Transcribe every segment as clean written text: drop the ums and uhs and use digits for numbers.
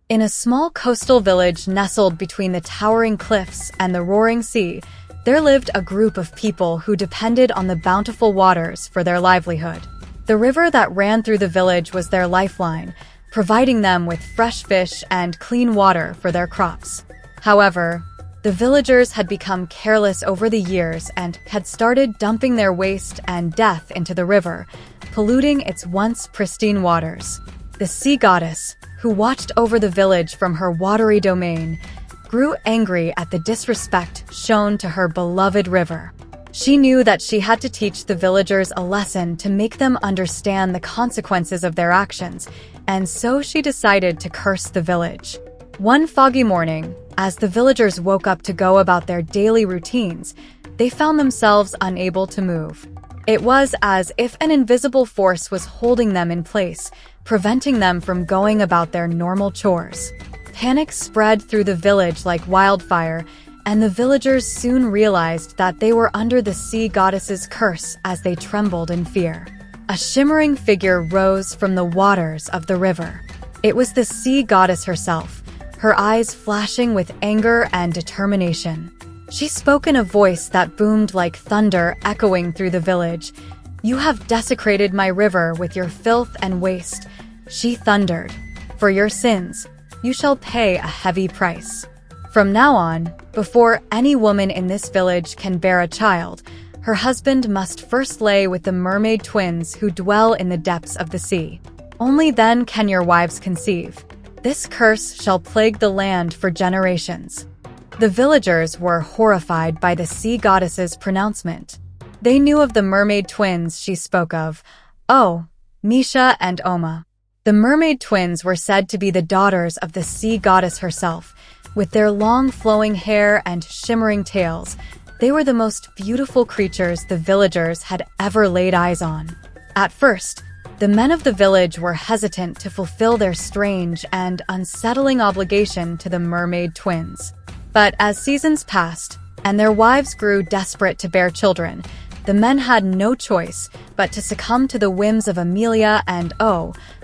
In a small coastal village nestled between the towering cliffs and the roaring sea, there lived a group of people who depended on the bountiful waters for their livelihood. The river that ran through the village was their lifeline, providing them with fresh fish and clean water for their crops. However, the villagers had become careless over the years and had started dumping their waste and death into the river, polluting its once pristine waters. The sea goddess, who watched over the village from her watery domain, grew angry at the disrespect shown to her beloved river. She knew that she had to teach the villagers a lesson to make them understand the consequences of their actions, and so she decided to curse the village. One foggy morning, as the villagers woke up to go about their daily routines, they found themselves unable to move. It was as if an invisible force was holding them in place, preventing them from going about their normal chores. Panic spread through the village like wildfire, and the villagers soon realized that they were under the sea goddess's curse as they trembled in fear. A shimmering figure rose from the waters of the river. It was the sea goddess herself, her eyes flashing with anger and determination. She spoke in a voice that boomed like thunder echoing through the village. "You have desecrated my river with your filth and waste," she thundered. "For your sins, you shall pay a heavy price. From now on, before any woman in this village can bear a child, her husband must first lay with the Mermaid Twins who dwell in the depths of the sea. Only then can your wives conceive. This curse shall plague the land for generations." The villagers were horrified by the sea goddess's pronouncement. They knew of the Mermaid Twins she spoke of, Misha and Oma. The Mermaid Twins were said to be the daughters of the sea goddess herself. With their long flowing hair and shimmering tails, they were the most beautiful creatures the villagers had ever laid eyes on. At first, the men of the village were hesitant to fulfill their strange and unsettling obligation to the Mermaid Twins. But as seasons passed, and their wives grew desperate to bear children, the men had no choice but to succumb to the whims of Amelia and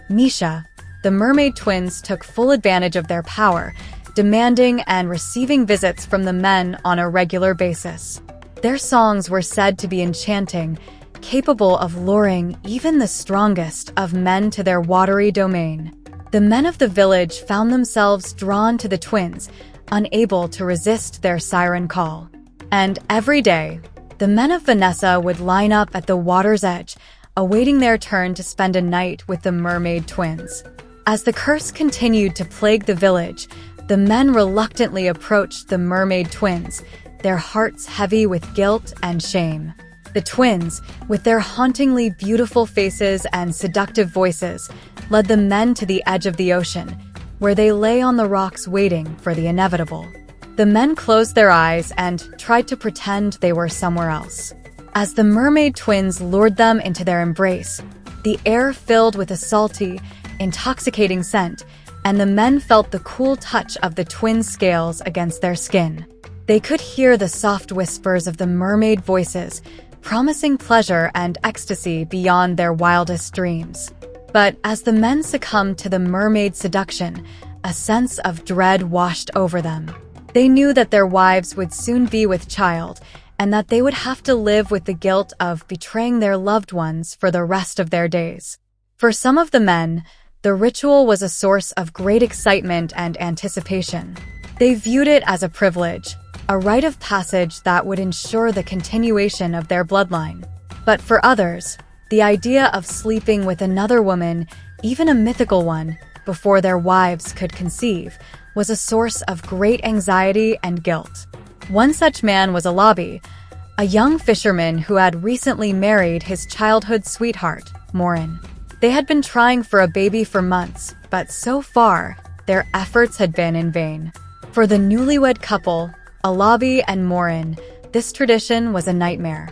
Misha. The Mermaid Twins took full advantage of their power, demanding and receiving visits from the men on a regular basis. Their songs were said to be enchanting, capable of luring even the strongest of men to their watery domain. The men of the village found themselves drawn to the twins, unable to resist their siren call. And every day, the men of Vanessa would line up at the water's edge, awaiting their turn to spend a night with the Mermaid Twins. As the curse continued to plague the village, the men reluctantly approached the Mermaid Twins, their hearts heavy with guilt and shame. The twins, with their hauntingly beautiful faces and seductive voices, led the men to the edge of the ocean, where they lay on the rocks waiting for the inevitable. The men closed their eyes and tried to pretend they were somewhere else. As the Mermaid Twins lured them into their embrace, the air filled with a salty, intoxicating scent, and the men felt the cool touch of the twins' scales against their skin. They could hear the soft whispers of the mermaid voices, promising pleasure and ecstasy beyond their wildest dreams. But as the men succumbed to the mermaid seduction, a sense of dread washed over them. They knew that their wives would soon be with child, and that they would have to live with the guilt of betraying their loved ones for the rest of their days. For some of the men, the ritual was a source of great excitement and anticipation. They viewed it as a privilege, a rite of passage that would ensure the continuation of their bloodline. But for others, the idea of sleeping with another woman, even a mythical one, before their wives could conceive, was a source of great anxiety and guilt. One such man was Alabi, a young fisherman who had recently married his childhood sweetheart, Morin. They had been trying for a baby for months, but so far, their efforts had been in vain. For the newlywed couple, Alabi and Morin, this tradition was a nightmare.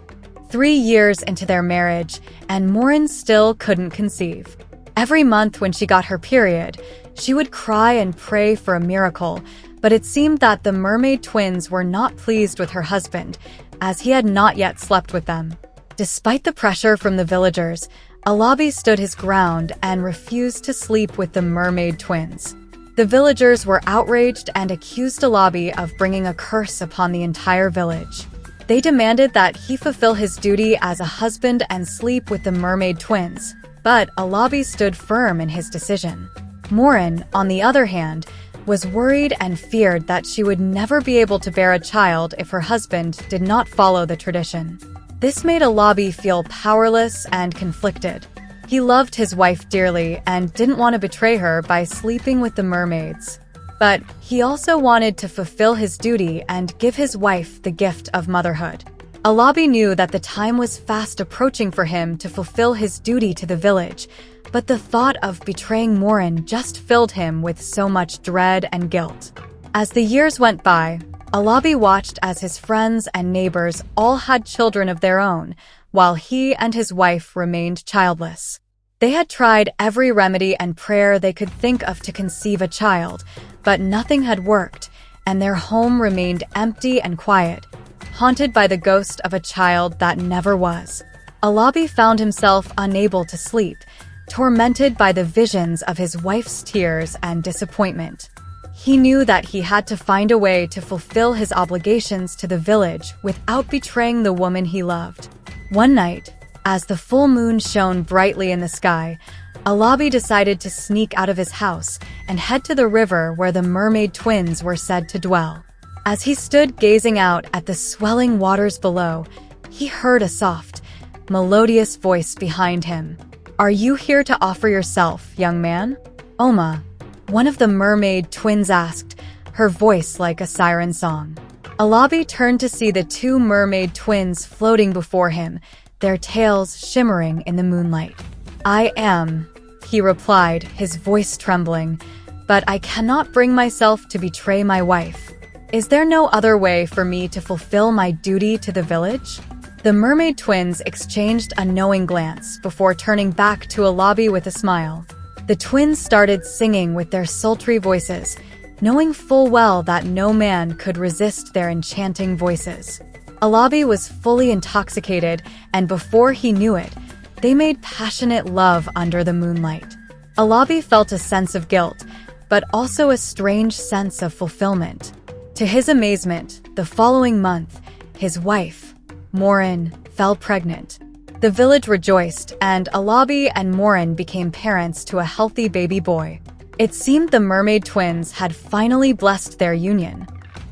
3 years into their marriage, and Morin still couldn't conceive. Every month when she got her period, she would cry and pray for a miracle, but it seemed that the Mermaid Twins were not pleased with her husband, as he had not yet slept with them. Despite the pressure from the villagers, Alabi stood his ground and refused to sleep with the Mermaid Twins. The villagers were outraged and accused Alabi of bringing a curse upon the entire village. They demanded that he fulfill his duty as a husband and sleep with the Mermaid Twins, but Alabi stood firm in his decision. Morin, on the other hand, was worried and feared that she would never be able to bear a child if her husband did not follow the tradition. This made Alabi feel powerless and conflicted. He loved his wife dearly and didn't want to betray her by sleeping with the mermaids. But he also wanted to fulfill his duty and give his wife the gift of motherhood. Alabi knew that the time was fast approaching for him to fulfill his duty to the village, but the thought of betraying Morin just filled him with so much dread and guilt. As the years went by, Alabi watched as his friends and neighbors all had children of their own, while he and his wife remained childless. They had tried every remedy and prayer they could think of to conceive a child, but nothing had worked, and their home remained empty and quiet, haunted by the ghost of a child that never was. Alabi found himself unable to sleep, tormented by the visions of his wife's tears and disappointment. He knew that he had to find a way to fulfill his obligations to the village without betraying the woman he loved. One night, as the full moon shone brightly in the sky, Alabi decided to sneak out of his house and head to the river where the Mermaid Twins were said to dwell. As he stood gazing out at the swelling waters below, he heard a soft, melodious voice behind him. "Are you here to offer yourself, young man?" "Oma," one of the Mermaid Twins asked, her voice like a siren song. Alabi turned to see the two Mermaid Twins floating before him, their tails shimmering in the moonlight. "I am," he replied, his voice trembling, "but I cannot bring myself to betray my wife. Is there no other way for me to fulfill my duty to the village?" The Mermaid Twins exchanged a knowing glance before turning back to Alabi with a smile. The twins started singing with their sultry voices, knowing full well that no man could resist their enchanting voices. Alabi was fully intoxicated, and before he knew it, they made passionate love under the moonlight. Alabi felt a sense of guilt, but also a strange sense of fulfillment. To his amazement, the following month, his wife, Morin, fell pregnant. The village rejoiced, and Alabi and Morin became parents to a healthy baby boy. It seemed the Mermaid Twins had finally blessed their union.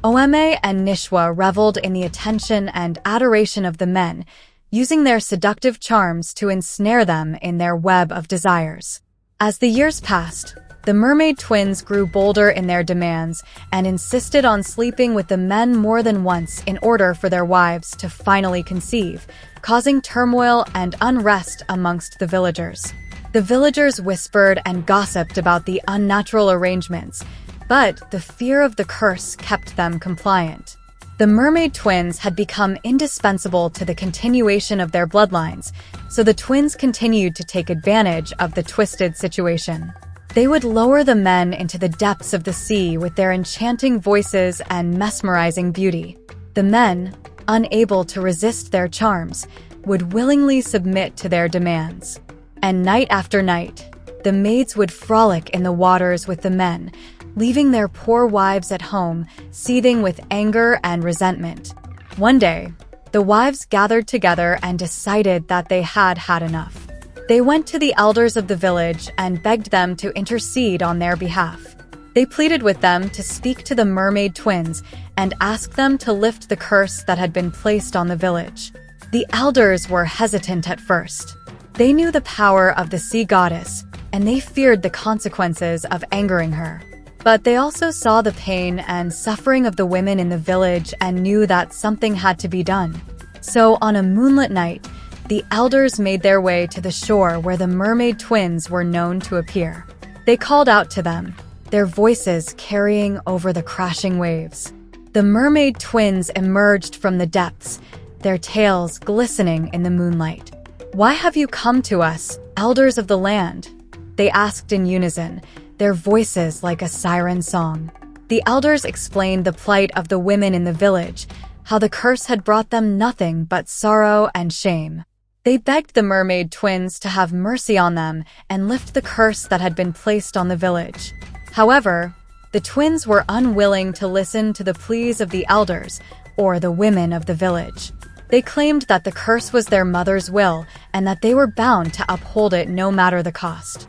Oeme and Nishwa reveled in the attention and adoration of the men, using their seductive charms to ensnare them in their web of desires. As the years passed, the Mermaid Twins grew bolder in their demands and insisted on sleeping with the men more than once in order for their wives to finally conceive, causing turmoil and unrest amongst the villagers. The villagers whispered and gossiped about the unnatural arrangements, but the fear of the curse kept them compliant. The Mermaid Twins had become indispensable to the continuation of their bloodlines, so the twins continued to take advantage of the twisted situation. They would lower the men into the depths of the sea with their enchanting voices and mesmerizing beauty. The men, unable to resist their charms, would willingly submit to their demands. And night after night, the maids would frolic in the waters with the men, leaving their poor wives at home, seething with anger and resentment. One day, the wives gathered together and decided that they had had enough. They went to the elders of the village and begged them to intercede on their behalf. They pleaded with them to speak to the Mermaid Twins and ask them to lift the curse that had been placed on the village. The elders were hesitant at first. They knew the power of the sea goddess, and they feared the consequences of angering her. But they also saw the pain and suffering of the women in the village and knew that something had to be done. So on a moonlit night, the elders made their way to the shore where the Mermaid Twins were known to appear. They called out to them, their voices carrying over the crashing waves. The Mermaid Twins emerged from the depths, their tails glistening in the moonlight. "Why have you come to us, elders of the land?" they asked in unison, their voices like a siren song. The elders explained the plight of the women in the village, how the curse had brought them nothing but sorrow and shame. They begged the Mermaid Twins to have mercy on them and lift the curse that had been placed on the village. However, the twins were unwilling to listen to the pleas of the elders or the women of the village. They claimed that the curse was their mother's will and that they were bound to uphold it no matter the cost.